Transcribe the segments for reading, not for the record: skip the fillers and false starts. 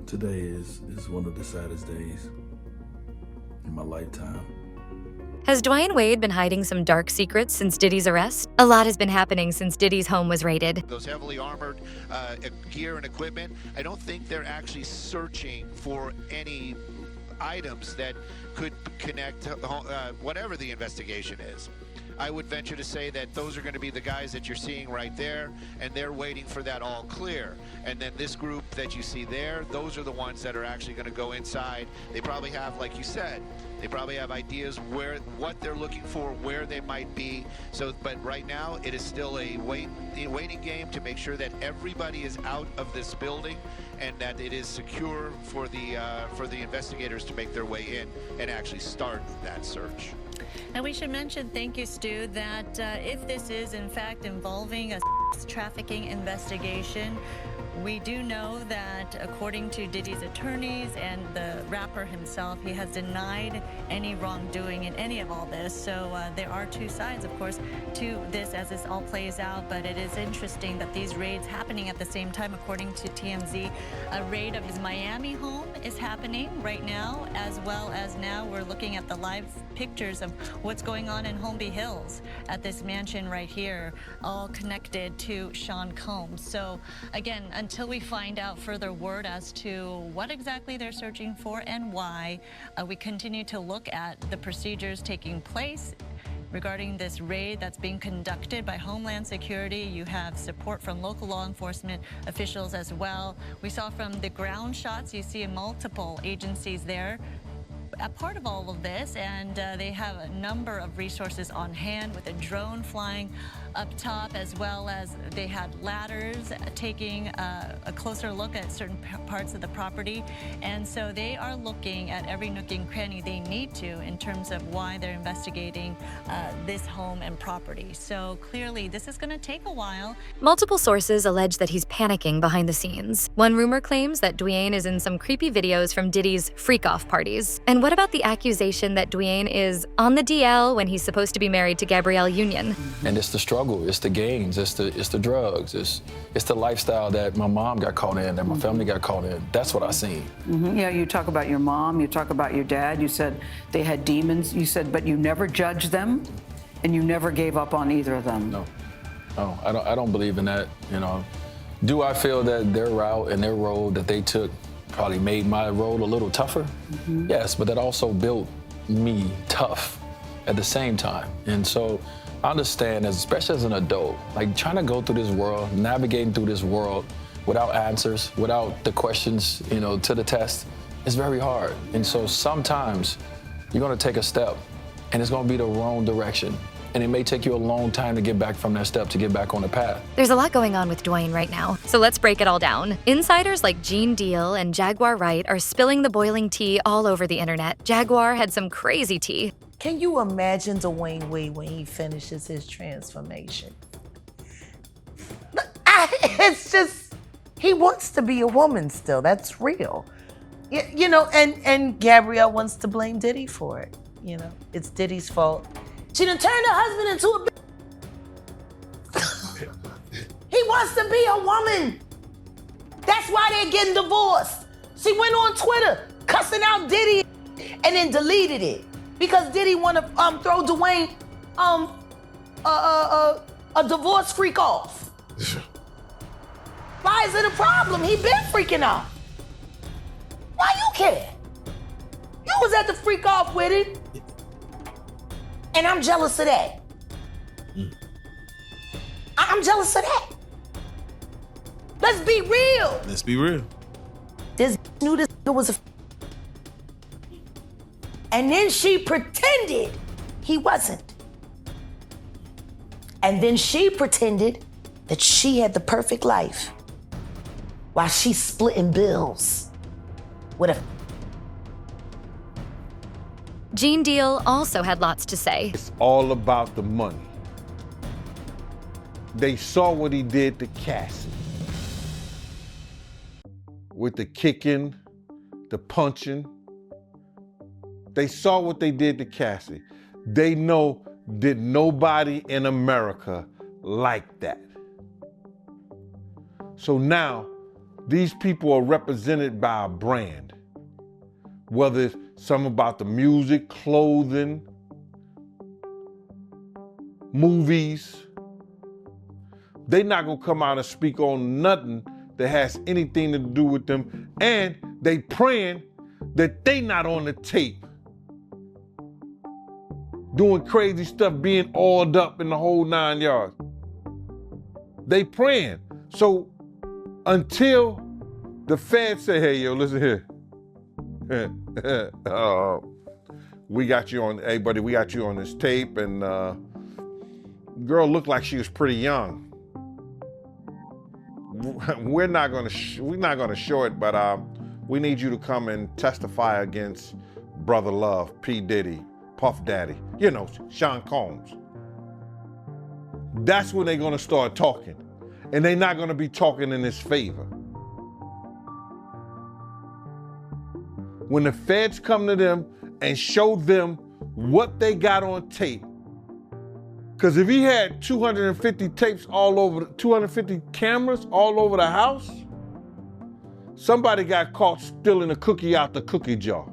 Today is one of the saddest days in my lifetime. Has Dwyane Wade been hiding some dark secrets since Diddy's arrest? A lot has been happening since Diddy's home was raided. Those heavily armored gear and equipment, I don't think they're actually searching for any items that could connect to whatever the investigation is. I would venture to say that those are going to be the guys that you're seeing right there, and they're waiting for that all clear. And then this group that you see there, those are the ones that are actually going to go inside. They probably have, like you said, they probably have ideas what they're looking for, where they might be. So, but right now it is still a waiting game to make sure that everybody is out of this building and that it is secure for the investigators to make their way in and actually start that search. And we should mention, thank you, Stu, that if this is in fact involving a trafficking investigation, we do know that according to Diddy's attorneys and the rapper himself, he has denied any wrongdoing in any of all this. So there are two sides, of course, to this as this all plays out. But it is interesting that these raids happening at the same time. According to TMZ, a raid of his Miami home is happening right now, as well as now we're looking at the live pictures of what's going on in Holmby Hills at this mansion right here, all connected to Sean Combs. So again, until we find out further word as to what exactly they're searching for and why, we continue to look at the procedures taking place regarding this raid that's being conducted by Homeland Security. You have support from local law enforcement officials as well. We saw from the ground shots, you see multiple agencies there a part of all of this, and they have a number of resources on hand with a drone flying up top, as well as they had ladders taking a closer look at certain parts of the property. And so they are looking at every nook and cranny they need to in terms of why they're investigating this home and property. So clearly this is going to take a while. Multiple sources allege that he's panicking behind the scenes. One rumor claims that Dwyane is in some creepy videos from Diddy's freak-off parties. And what about the accusation that Dwyane is on the DL when he's supposed to be married to Gabrielle Union? And it's the struggle, it's the gains, it's the drugs, it's the lifestyle that my mom got caught in, that my family got caught in. That's what I seen. Yeah, you talk about your mom, you talk about your dad, you said they had demons, you said, but you never judged them, and you never gave up on either of them. No, I don't believe in that, you know. Do I feel that their route and their road that they took probably made my road a little tougher? Yes, but that also built me tough at the same time. And so I understand, especially as an adult, like trying to go through this world, navigating through this world without answers, without the questions, you know, to the test, it's very hard. And so sometimes you're gonna take a step and it's gonna be the wrong direction. And it may take you a long time to get back from that step, to get back on the path. There's a lot going on with Dwyane right now, so let's break it all down. Insiders like Gene Deal and Jaguar Wright are spilling the boiling tea all over the internet. Jaguar had some crazy tea. Can you imagine Dwayne Wade when he finishes his transformation? It's just, he wants to be a woman still, that's real. You know, and Gabrielle wants to blame Diddy for it. You know, it's Diddy's fault. She done turned her husband into a He wants to be a woman. That's why they're getting divorced. She went on Twitter cussing out Diddy and then deleted it because Diddy want to throw Dwayne a divorce freak off. Why is it a problem? He been freaking out. Why you care? You was at the freak off with it. And I'm jealous of that. I'm jealous of that. Let's be real. Let's be real. This knew this was a and then she pretended he wasn't. And then she pretended that she had the perfect life while she's splitting bills with a Gene Deal also had lots to say. It's all about the money. They saw what he did to Cassie. With the kicking, the punching. They saw what they did to Cassie. They know that nobody in America liked that. So now these people are represented by a brand. Whether it's something about the music, clothing, movies, they're not gonna come out and speak on nothing that has anything to do with them, and they praying that they not on the tape doing crazy stuff, being oiled up in the whole 9 yards. They praying. So until the feds say, hey, yo, listen here. We got you on, hey buddy, we got you on this tape, and girl looked like she was pretty young. We're not gonna show it, but we need you to come and testify against Brother Love, P. Diddy, Puff Daddy, you know, Sean Combs. That's when they're gonna start talking. And they're not gonna be talking in his favor. When the feds come to them and show them what they got on tape, because if he had 250 tapes all over, 250 cameras all over the house, somebody got caught stealing a cookie out the cookie jar.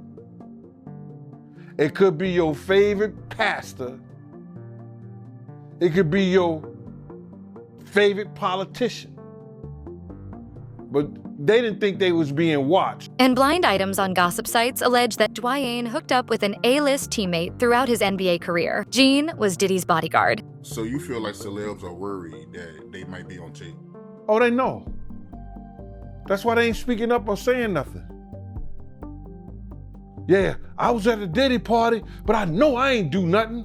It could be your favorite pastor. It could be your favorite politician. But they didn't think they was being watched. And blind items on gossip sites allege that Dwyane hooked up with an A-list teammate throughout his NBA career. Gene was Diddy's bodyguard. So you feel like celebs are worried that they might be on tape? Oh, they know. That's why they ain't speaking up or saying nothing. Yeah, I was at a Diddy party, but I know I ain't do nothing.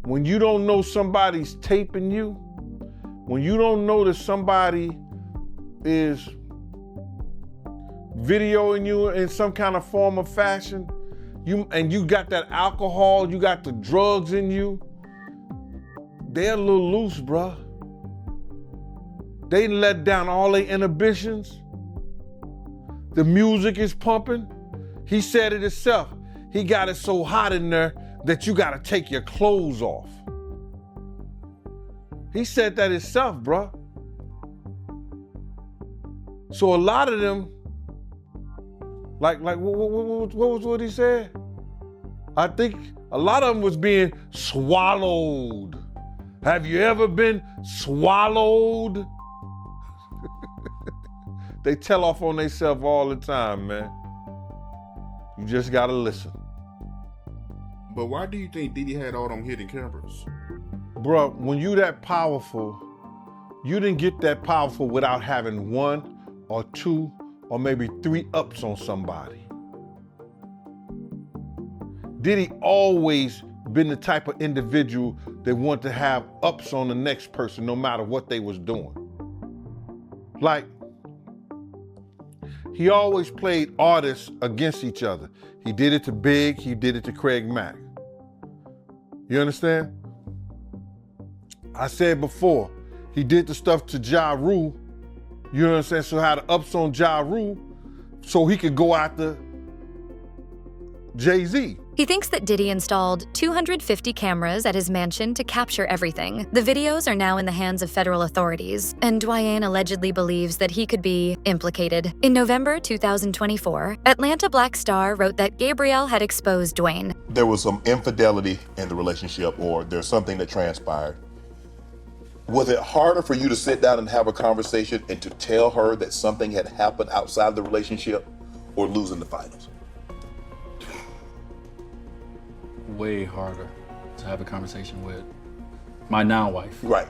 When you don't know somebody's taping you, when you don't know that somebody is videoing you in some kind of form or fashion, you got that alcohol, you got the drugs in you, they're a little loose, bruh. They let down all their inhibitions. The music is pumping. He said it himself. He got it so hot in there that you gotta take your clothes off. He said that himself, bruh. So a lot of them, like what was what he said? I think a lot of them was being swallowed. Have you ever been swallowed? They tell off on themselves all the time, man. You just gotta listen. But why do you think Diddy had all them hidden cameras? Bruh, when you that powerful, you didn't get that powerful without having 1 or 2 or maybe 3 ups on somebody. Diddy always been the type of individual that wanted to have ups on the next person no matter what they was doing. Like, he always played artists against each other. He did it to Big, he did it to Craig Mack. You understand? I said before, he did the stuff to Ja Rule, you know what I'm saying? So had the ups on Ja Rule so he could go after Jay-Z. He thinks that Diddy installed 250 cameras at his mansion to capture everything. The videos are now in the hands of federal authorities, and Dwyane allegedly believes that he could be implicated. In November 2024, Atlanta Black Star wrote that Gabrielle had exposed Dwayne. There was some infidelity in the relationship, or there's something that transpired. Was it harder for you to sit down and have a conversation and to tell her that something had happened outside the relationship, or losing the finals? Way harder to have a conversation with my now wife. Right.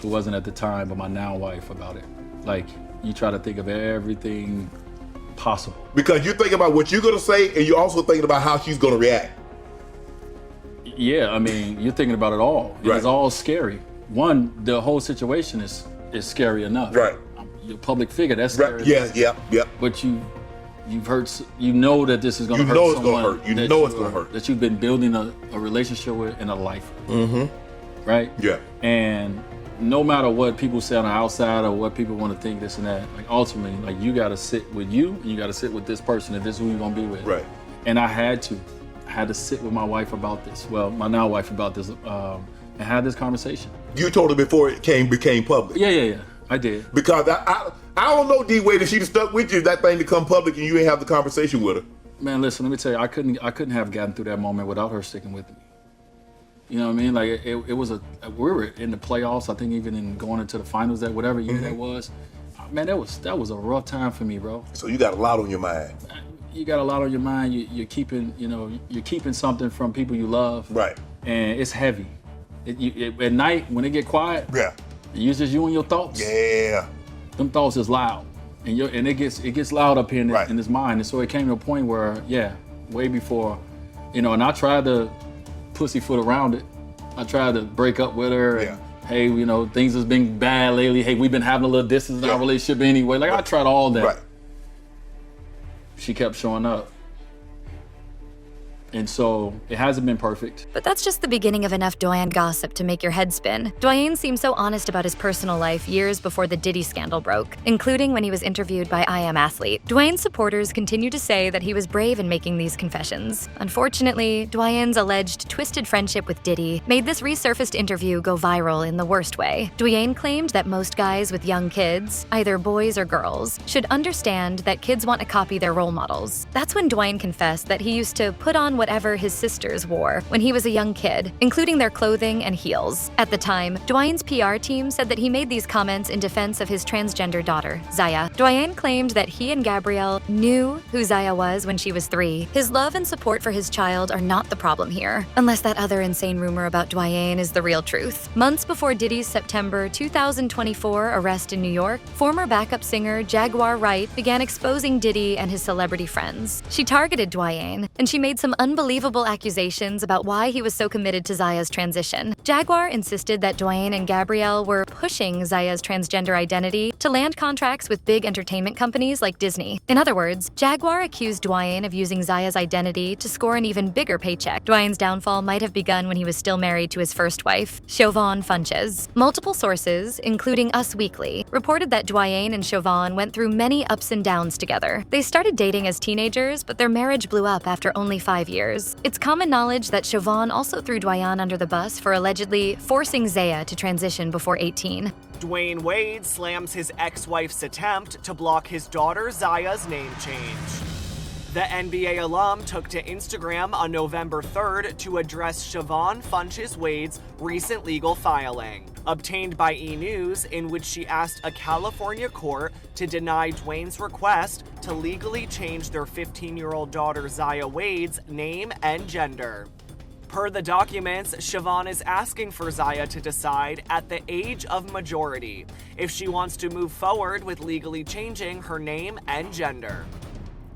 Who wasn't at the time, but my now wife about it. Like, you try to think of everything possible. Because you're thinking about what you're gonna say, and you're also thinking about how she's gonna react. Yeah, I mean, you're thinking about it all. Right. It's all scary. One, the whole situation is scary enough. Right. You're a public figure, that's scary. Right. Yeah. But you've hurt, you know that this is gonna hurt someone. You know it's gonna hurt. You know it's gonna hurt. That you've been building a relationship with and a life with. Mm-hmm. Right? Yeah. And no matter what people say on the outside or what people want to think this and that, like ultimately, like you gotta sit with you and you gotta sit with this person if this is who you're gonna be with. Right. And I had to sit with my wife about this. Well, my now wife about this. and had this conversation. You told her before it became public? Yeah. I did. Because I don't know, D. Wade, if she'd have stuck with you, that thing to come public and you ain't have the conversation with her. Man, listen, let me tell you, I couldn't have gotten through that moment without her sticking with me. You know what I mean? Like it was we were in the playoffs. I think even in going into the finals, that whatever year that was, man, that was a rough time for me, bro. So you got a lot on your mind. You got a lot on your mind. You're keeping something from people you love. Right. And it's heavy. At night when it get quiet. Yeah. It's just you and your thoughts. Yeah. Them thoughts is loud, and it gets loud up here in his mind. And so it came to a point where, way before, and I tried to pussyfoot around it. I tried to break up with her. Yeah. And, hey, things has been bad lately. Hey, we've been having a little distance in our relationship anyway. Like I tried all that. Right. She kept showing up. And so it hasn't been perfect. But that's just the beginning of enough Dwyane gossip to make your head spin. Dwyane seemed so honest about his personal life years before the Diddy scandal broke, including when he was interviewed by I Am Athlete. Dwyane's supporters continue to say that he was brave in making these confessions. Unfortunately, Dwyane's alleged twisted friendship with Diddy made this resurfaced interview go viral in the worst way. Dwyane claimed that most guys with young kids, either boys or girls, should understand that kids want to copy their role models. That's when Dwyane confessed that he used to put on whatever his sisters wore when he was a young kid, including their clothing and heels. At the time, Dwyane's PR team said that he made these comments in defense of his transgender daughter, Zaya. Dwyane claimed that he and Gabrielle knew who Zaya was when she was 3. His love and support for his child are not the problem here, unless that other insane rumor about Dwyane is the real truth. Months before Diddy's September 2024 arrest in New York, former backup singer Jaguar Wright began exposing Diddy and his celebrity friends. She targeted Dwyane, and she made some unbelievable accusations about why he was so committed to Zaya's transition. Jaguar insisted that Dwyane and Gabrielle were pushing Zaya's transgender identity to land contracts with big entertainment companies like Disney. In other words, Jaguar accused Dwyane of using Zaya's identity to score an even bigger paycheck. Dwyane's downfall might have begun when he was still married to his first wife, Siobhan Funches. Multiple sources, including Us Weekly, reported that Dwyane and Siobhan went through many ups and downs together. They started dating as teenagers, but their marriage blew up after only 5 years. It's common knowledge that Siobhan also threw Dwyane under the bus for allegedly forcing Zaya to transition before 18. Dwayne Wade slams his ex-wife's attempt to block his daughter Zaya's name change. The NBA alum took to Instagram on November 3rd to address Siobhan Funches Wade's recent legal filing, obtained by E! News, in which she asked a California court to deny Dwayne's request to legally change their 15-year-old daughter Zaya Wade's name and gender. Per the documents, Siobhan is asking for Zaya to decide at the age of majority if she wants to move forward with legally changing her name and gender.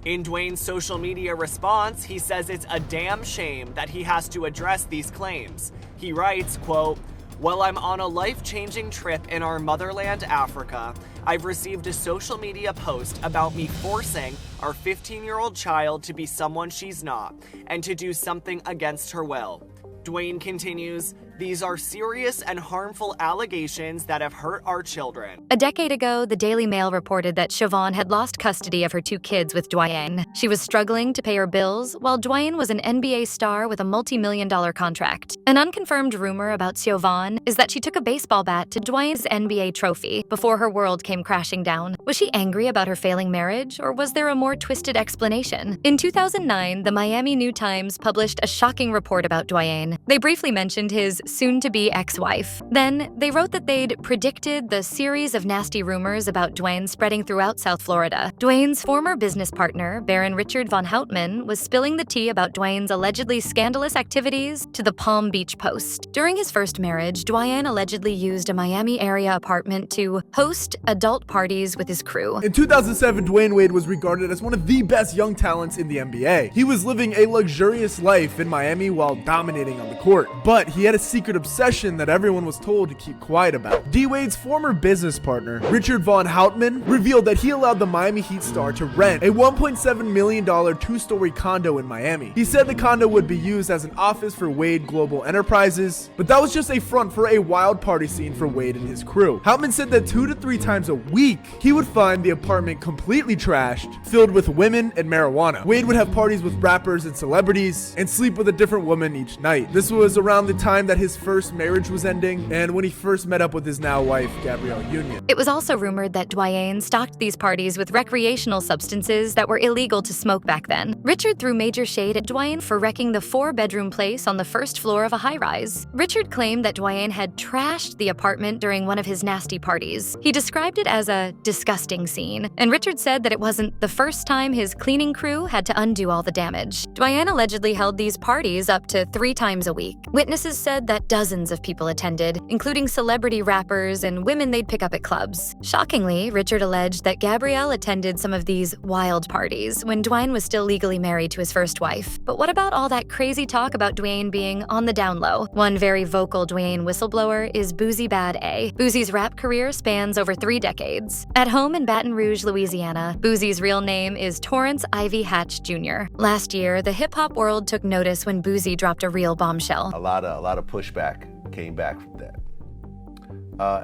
In Dwayne's social media response, he says it's a damn shame that he has to address these claims. He writes, quote, "While I'm on a life-changing trip in our motherland, Africa, I've received a social media post about me forcing our 15-year-old child to be someone she's not and to do something against her will." Dwayne continues, "These are serious and harmful allegations that have hurt our children." A decade ago, the Daily Mail reported that Siobhan had lost custody of her 2 kids with Dwyane. She was struggling to pay her bills, while Dwyane was an NBA star with a multi-million-dollar contract. An unconfirmed rumor about Siobhan is that she took a baseball bat to Dwyane's NBA trophy before her world came crashing down. Was she angry about her failing marriage, or was there a more twisted explanation? In 2009, the Miami New Times published a shocking report about Dwyane. They briefly mentioned his soon-to-be ex-wife. Then, they wrote that they'd predicted the series of nasty rumors about Dwyane spreading throughout South Florida. Dwyane's former business partner, Baron Richard von Houtman, was spilling the tea about Dwyane's allegedly scandalous activities to the Palm Beach Post. During his first marriage, Dwyane allegedly used a Miami-area apartment to host adult parties with his crew. In 2007, Dwayne Wade was regarded as one of the best young talents in the NBA. He was living a luxurious life in Miami while dominating on the court, but he had a secret obsession that everyone was told to keep quiet about. D-Wade's former business partner, Richard von Houtman, revealed that he allowed the Miami Heat star to rent a $1.7 million 2-story condo in Miami. He said the condo would be used as an office for Wade Global Enterprises, but that was just a front for a wild party scene for Wade and his crew. Houtman said that 2 to 3 times a week, he would find the apartment completely trashed, filled with women and marijuana. Wade would have parties with rappers and celebrities, and sleep with a different woman each night. This was around the time that his his first marriage was ending and when he first met up with his now wife, Gabrielle Union. It was also rumored that Dwyane stocked these parties with recreational substances that were illegal to smoke back then. Richard threw major shade at Dwyane for wrecking the 4-bedroom place on the first floor of a high-rise. Richard claimed that Dwyane had trashed the apartment during one of his nasty parties. He described it as a disgusting scene, and Richard said that it wasn't the first time his cleaning crew had to undo all the damage. Dwyane allegedly held these parties up to 3 times a week. Witnesses said that dozens of people attended, including celebrity rappers and women they'd pick up at clubs. Shockingly, Richard alleged that Gabrielle attended some of these wild parties when Dwyane was still legally married to his first wife. But what about all that crazy talk about Dwyane being on the down low? One very vocal Dwyane whistleblower is Boozy Bad A. Boozy's rap career spans over 3 decades. At home in Baton Rouge, Louisiana, Boozy's real name is Torrance Ivy Hatch Jr. Last year, the hip-hop world took notice when Boozy dropped a real bombshell. A lot of pushback came back from that.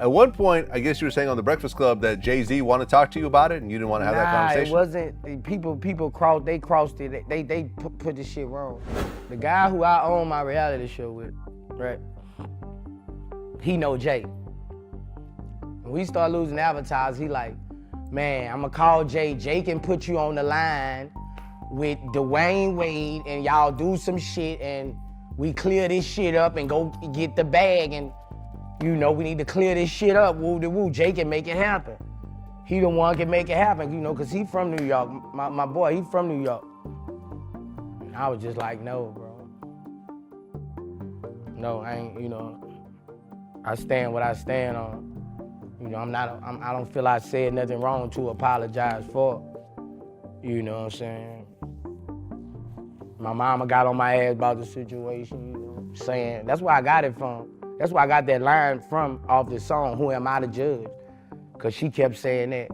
At one point, I guess you were saying on the Breakfast Club that Jay-Z wanted to talk to you about it and you didn't want to have that conversation? It wasn't. People crossed it. They put this shit wrong. The guy who I own my reality show with, right? He know Jay. When we start losing advertisers, he like, man, I'm gonna call Jay. Jay can put you on the line with Dwayne Wade and y'all do some shit and we clear this shit up and go get the bag and you know, we need to clear this shit up, woo-de-woo. Jay can make it happen. He the one can make it happen, you know, because he from New York. My boy, he from New York. And I was just like, no, bro. No, I ain't, you know, I stand what I stand on. You know, I don't feel I said nothing wrong to apologize for. You know what I'm saying? My mama got on my ass about the situation, you know, saying, that's where I got it from. That's why I got that line from off the song, Who Am I to Judge? Because she kept saying that,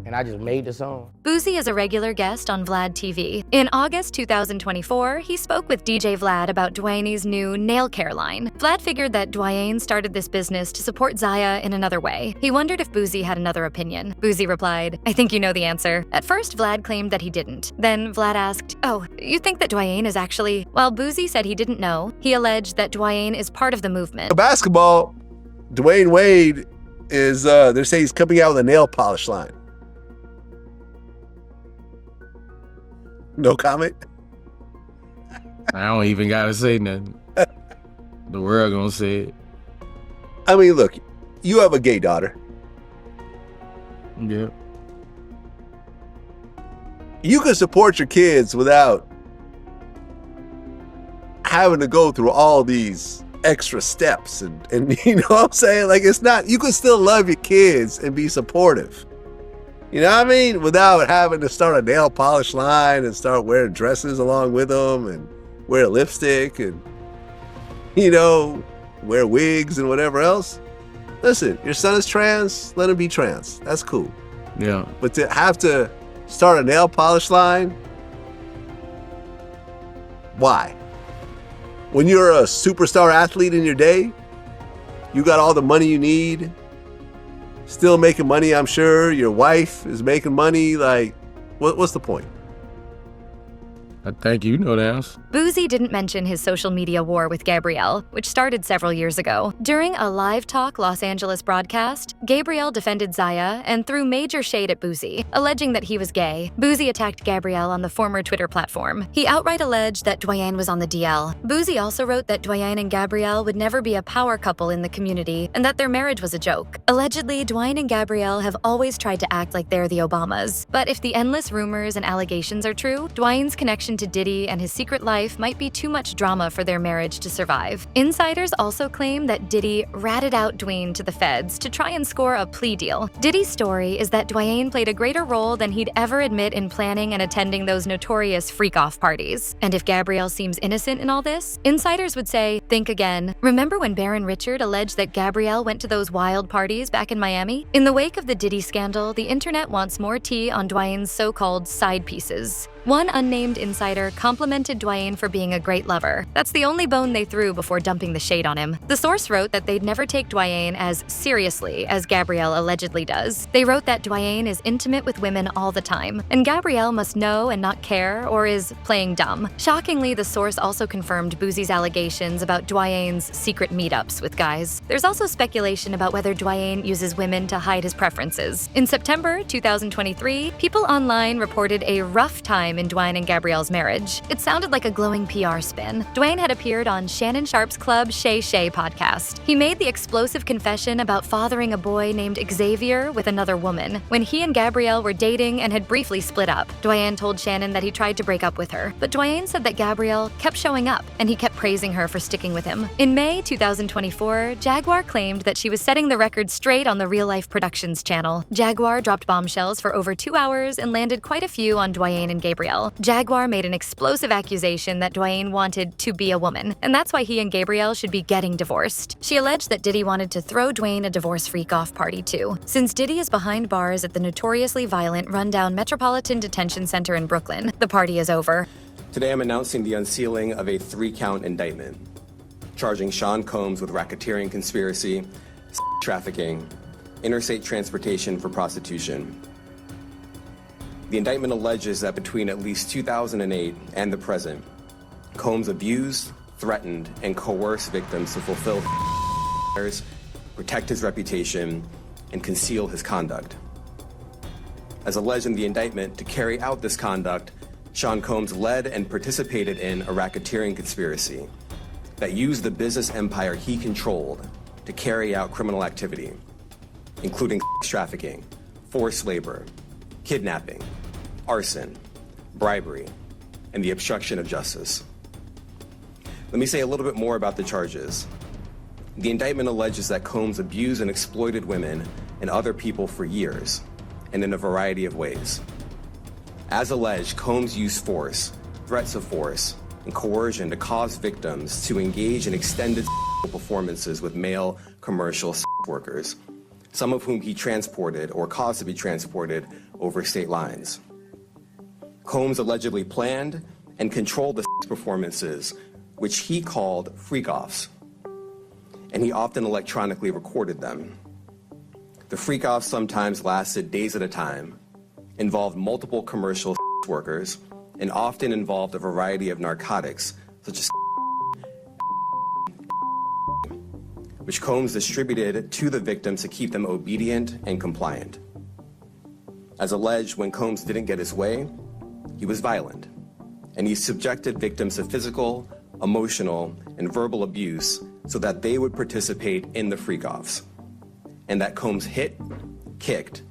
and I just made the song. Boozy is a regular guest on Vlad TV. In August 2024, he spoke with DJ Vlad about Dwyane's new nail care line. Vlad figured that Dwyane started this business to support Zaya in another way. He wondered if Boozy had another opinion. Boozy replied, I think you know the answer. At first, Vlad claimed that he didn't. Then Vlad asked, oh, you think that Dwyane is actually... While Boozy said he didn't know, he alleged that Dwyane is part of the movement. Basketball, Dwayne Wade is, they're saying he's coming out with a nail polish line. No comment? I don't even gotta say nothing. The world gonna say it. I mean, look, you have a gay daughter. Yeah. You can support your kids without having to go through all these extra steps and you know what I'm saying? Like, it's not, you can still love your kids and be supportive. You know what I mean? Without having to start a nail polish line and start wearing dresses along with them and wear lipstick and, you know, wear wigs and whatever else. Listen, your son is trans, let him be trans. That's cool. Yeah. But to have to start a nail polish line, why? When you're a superstar athlete in your day, you got all the money you need, still making money, I'm sure. Your wife is making money. Like, what's the point? I think you know the answer. Boozy didn't mention his social media war with Gabrielle, which started several years ago. During a Live Talk Los Angeles broadcast, Gabrielle defended Zaya and threw major shade at Boozy, alleging that he was gay. Boozy attacked Gabrielle on the former Twitter platform. He outright alleged that Dwyane was on the DL. Boozy also wrote that Dwyane and Gabrielle would never be a power couple in the community and that their marriage was a joke. Allegedly, Dwyane and Gabrielle have always tried to act like they're the Obamas. But if the endless rumors and allegations are true, Dwyane's connection to Diddy and his secret life might be too much drama for their marriage to survive. Insiders also claim that Diddy ratted out Dwayne to the feds to try and score a plea deal. Diddy's story is that Dwyane played a greater role than he'd ever admit in planning and attending those notorious freak-off parties. And if Gabrielle seems innocent in all this, insiders would say, think again. Remember when Baron Richard alleged that Gabrielle went to those wild parties back in Miami? In the wake of the Diddy scandal, the internet wants more tea on Dwyane's so-called side pieces. One unnamed insider complimented Dwyane for being a great lover. That's the only bone they threw before dumping the shade on him. The source wrote that they'd never take Dwyane as seriously as Gabrielle allegedly does. They wrote that Dwyane is intimate with women all the time, and Gabrielle must know and not care or is playing dumb. Shockingly, the source also confirmed Boosie's allegations about Dwyane's secret meetups with guys. There's also speculation about whether Dwyane uses women to hide his preferences. In September 2023, people online reported a rough time in Dwyane and Gabrielle's marriage. It sounded like a glowing PR spin. Dwyane had appeared on Shannon Sharp's Club Shay Shay podcast. He made the explosive confession about fathering a boy named Xavier with another woman when he and Gabrielle were dating and had briefly split up. Dwyane told Shannon that he tried to break up with her, but Dwyane said that Gabrielle kept showing up and he kept praising her for sticking with him. In May 2024, Jaguar claimed that she was setting the record straight on the Real Life Productions channel. Jaguar dropped bombshells for over 2 hours and landed quite a few on Dwyane and Gabrielle. Jaguar made an explosive accusation that Dwyane wanted to be a woman, and that's why he and Gabrielle should be getting divorced. She alleged that Diddy wanted to throw Dwayne a divorce freak-off party too. Since Diddy is behind bars at the notoriously violent, rundown Metropolitan Detention Center in Brooklyn, the party is over. Today I'm announcing the unsealing of a 3-count indictment, charging Sean Combs with racketeering conspiracy, trafficking, interstate transportation for prostitution. The indictment alleges that between at least 2008 and the present, Combs abused, threatened, and coerced victims to fulfill desires, protect his reputation, and conceal his conduct. As alleged in the indictment, to carry out this conduct, Sean Combs led and participated in a racketeering conspiracy that used the business empire he controlled to carry out criminal activity, including trafficking, forced labor, kidnapping, arson, bribery, and the obstruction of justice. Let me say a little bit more about the charges. The indictment alleges that Combs abused and exploited women and other people for years, and in a variety of ways. As alleged, Combs used force, threats of force, and coercion to cause victims to engage in extended performances with male commercial workers, some of whom he transported or caused to be transported over state lines. Combs allegedly planned and controlled the performances, which he called freak-offs, and he often electronically recorded them. The freak-offs sometimes lasted days at a time, involved multiple commercial workers, and often involved a variety of narcotics, such as which Combs distributed to the victims to keep them obedient and compliant. As alleged, when Combs didn't get his way, he was violent, and he subjected victims to physical, emotional, and verbal abuse so that they would participate in the freak-offs, and that Combs hit, kicked,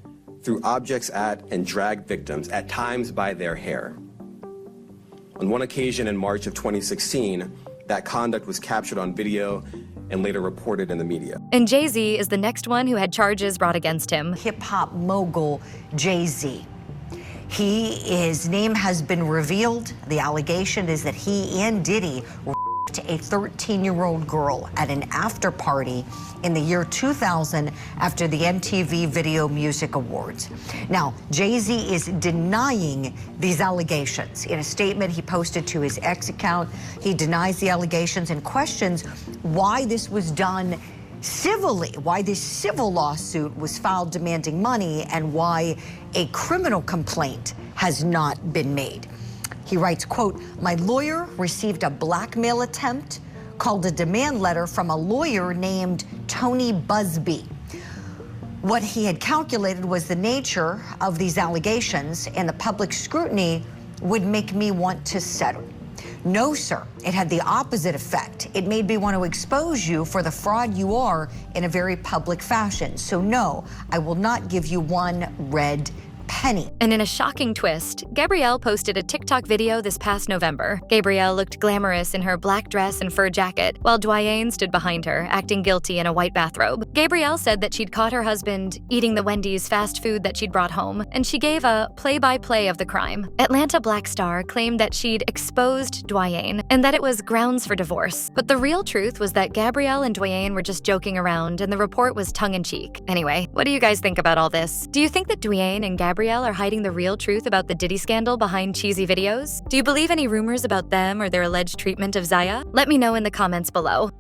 threw objects at, and dragged victims, at times by their hair. On one occasion in March of 2016, that conduct was captured on video and later reported in the media. And Jay-Z is the next one who had charges brought against him. Hip-hop mogul Jay-Z. His name has been revealed. The allegation is that he and Diddy raped a 13-year-old girl at an after party in the year 2000 after the MTV Video Music Awards. Now, Jay-Z is denying these allegations. In a statement he posted to his X account, he denies the allegations and questions why this was done civilly, why this civil lawsuit was filed demanding money, and why a criminal complaint has not been made. He writes, quote, "My lawyer received a blackmail attempt called a demand letter from a lawyer named Tony Busby. What he had calculated was the nature of these allegations and the public scrutiny would make me want to settle. No, sir, it had the opposite effect. It made me want to expose you for the fraud you are in a very public fashion. So no, I will not give you one red penny." And in a shocking twist, Gabrielle posted a TikTok video this past November. Gabrielle looked glamorous in her black dress and fur jacket, while Dwyane stood behind her, acting guilty in a white bathrobe. Gabrielle said that she'd caught her husband eating the Wendy's fast food that she'd brought home, and she gave a play-by-play of the crime. Atlanta Black Star claimed that she'd exposed Dwyane and that it was grounds for divorce. But the real truth was that Gabrielle and Dwyane were just joking around, and the report was tongue-in-cheek. Anyway, what do you guys think about all this? Do you think that Dwyane and Gabrielle Gabrielle are hiding the real truth about the Diddy scandal behind cheesy videos? Do you believe any rumors about them or their alleged treatment of Zaya? Let me know in the comments below.